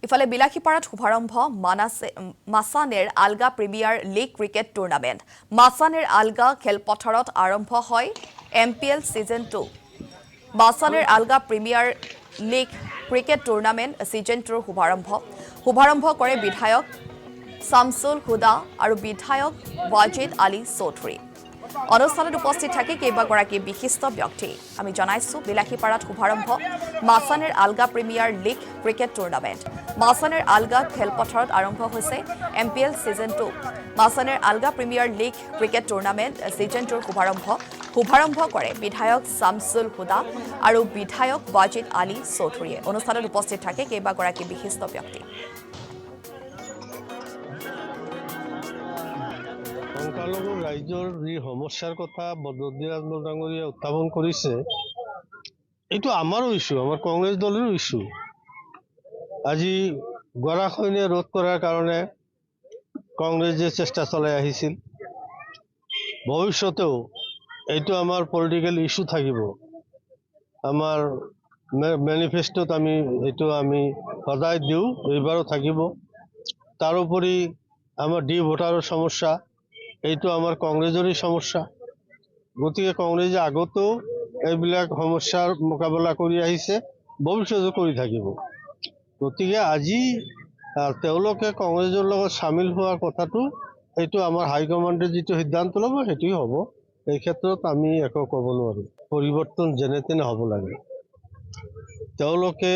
ইফালে বিলাসীপাৰাত শুভাৰম্ভ Machaner Alga premier league cricket tournament. Machaner Alga খেলপথাৰত আৰম্ভ হয় MPL season 2। Machaner Alga premier league cricket tournament season 2ৰ শুভাৰম্ভ কৰে বিধায়ক শামছুল হুদা আৰু বিধায়ক ৱাজিদ আলী চৌধুৰী। অনুষ্ঠানত উপস্থিত থাকি কেইবাগৰাকী বিশিষ্ট ব্যক্তি। আমি জনাইছো বিলাসীপাৰাত শুভাৰম্ভ Machaner Alga premier league cricket tournament. Machaner Alga খেলপথাৰত আৰম্ভ হৈছে MPL season 2। Machaner Alga premier league cricket tournament season 2ৰ শুভাৰম্ভ কৰে বিধায়ক শামছুল হুদা আৰু বিধায়ক ৱাজিদ আলী চৌধুৰীয়ে। অনুষ্ঠানত উপস্থিত থাকে কেইবাগৰাকী বিশিষ্ট ব্যক্তি। সংখ্যালঘু ৰাইজৰ যি সমস্যাৰ কথা বদৰুদ্দিন ডাঙৰীয়াই উত্থাপন কৰিছে, এইটো আমাৰো ইছ্যু, আমাৰ কংগ্ৰেছ দলৰো ইছ্যু। আজি গৰাখহনীয়া ৰোধ কৰাৰ কাৰণে কংগ্ৰেছে চেষ্টা চলাই আহিছিল। ভৱিষ্যতেও এইটো আমাৰ পলিটিকেল ইছ্যু থাকিব। আমাৰ মেনিফেষ্টত এইটো আমি সদায় দিওঁ, এইবাৰো থাকিব। তাৰোপৰি আমাৰ ভোটাৰৰ সমস্যা, এইটো আমাৰ কংগ্ৰেছৰে সমস্যা। গতিকে কংগ্ৰেছে আগতেও এইবিলাক সমস্যাৰ মোকাবিলা কৰি আহিছে, ভৱিষ্যতেও কৰি থাকিব। গতিকে আজি তেওঁলোকে কংগ্ৰেছৰ লগত চামিল হোৱাৰ কথাটো এইটো আমাৰ হাইকমাণ্ডে যিটো সিদ্ধান্ত ল'ব সেইটোৱে হ'ব। এই ক্ষেত্ৰত আমি একো ক'ব নোৱাৰোঁ। পৰিৱৰ্তন যেনে তেনে হ'ব লাগে। তেওঁলোকে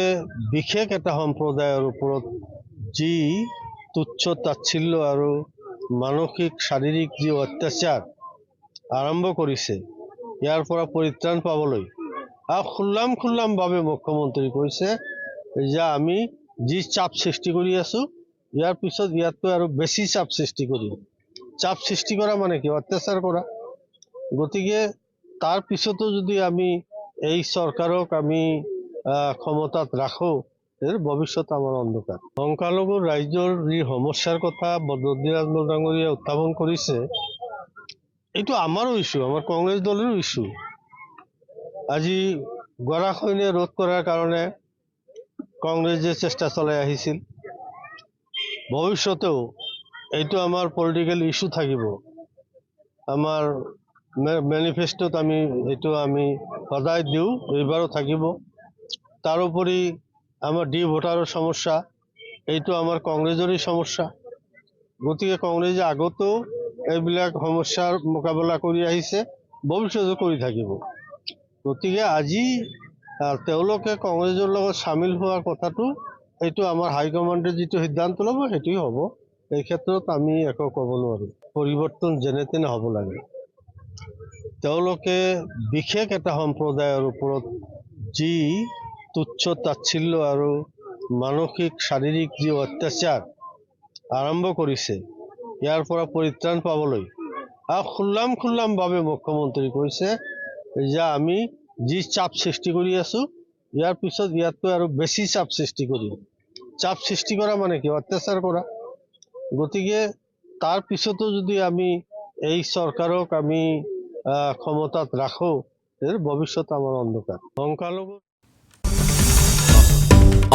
বিশেষ এটা সম্প্ৰদায়ৰ ওপৰত যি তুচ্ছ তাচ্ছিল্য আৰু মানসিক শাৰীৰিক যি অত্যাচাৰ আৰম্ভ কৰিছে, ইয়াৰ পৰা পৰিত্ৰাণ পাবলৈ খুল্লামভাৱে মুখ্যমন্ত্ৰী কৈছে যে আমি যি চাপ সৃষ্টি কৰি আছো, ইয়াৰ পিছত ইয়াতকৈ আৰু বেছি চাপ সৃষ্টি কৰিম। চাপ সৃষ্টি কৰা মানে কি? অত্যাচাৰ কৰা। গতিকে তাৰ পিছতো যদি আমি এই চৰকাৰক আমি ক্ষমতাত ৰাখোঁ, ভৱিষ্যত আমাৰ অন্ধকাৰ। সংখ্যালঘু ৰাইজৰ যি সমস্যাৰ কথা বদৰুদ্দিন ডাঙৰীয়াই উত্থাপন কৰিছে, এইটো আমাৰো ইছ্যু, আমাৰ কংগ্ৰেছ দলৰো ইছ্যু। আজি গৰাখহনীয়া ৰোধ কৰাৰ কাৰণে কংগ্ৰেছে চেষ্টা চলাই আহিছিল। ভৱিষ্যতেও এইটো আমাৰ পলিটিকেল ইছ্যু থাকিব। আমাৰ মেনিফেষ্টত এইটো আমি সদায় দিওঁ, এইবাৰো থাকিব। তাৰোপৰি আমাৰ ভোটাৰৰ সমস্যা, এইটো আমাৰ কংগ্ৰেছৰে সমস্যা। গতিকে কংগ্ৰেছে আগতেও এইবিলাক সমস্যাৰ মোকাবিলা কৰি আহিছে, ভৱিষ্যতেও কৰি থাকিব। গতিকে আজি তেওঁলোকে কংগ্ৰেছৰ লগত চামিল হোৱাৰ কথাটো এইটো আমাৰ হাইকমাণ্ডে যিটো সিদ্ধান্ত ল'ব সেইটোৱে হ'ব। এই ক্ষেত্ৰত আমি একো ক'ব নোৱাৰোঁ। পৰিৱৰ্তন যেনে তেনে হ'ব লাগে। তেওঁলোকে বিশেষ এটা সম্প্ৰদায়ৰ ওপৰত যি তুচ্ছ তাচ্ছিল্য আৰু মানসিক শাৰীৰিক যি অত্যাচাৰ আৰম্ভ কৰিছে, ইয়াৰ পৰা পৰিত্ৰাণ পাবলৈ খুল্লামভাৱে মুখ্যমন্ত্ৰী কৈছে যে আমি যি চাপ সৃষ্টি কৰি আছো, ইয়াৰ পিছত ইয়াতকৈ আৰু বেছি চাপ সৃষ্টি কৰিম। চাপ সৃষ্টি কৰা মানে কি? অত্যাচাৰ কৰা। গতিকে তাৰ পিছতো যদি আমি এই চৰকাৰক আমি ক্ষমতাত ৰাখোঁ, ভৱিষ্যত আমাৰ অন্ধকাৰ। সংখ্যালঘু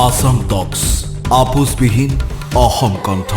আসাম টক্স, আপোচবিহীন অসম কণ্ঠ।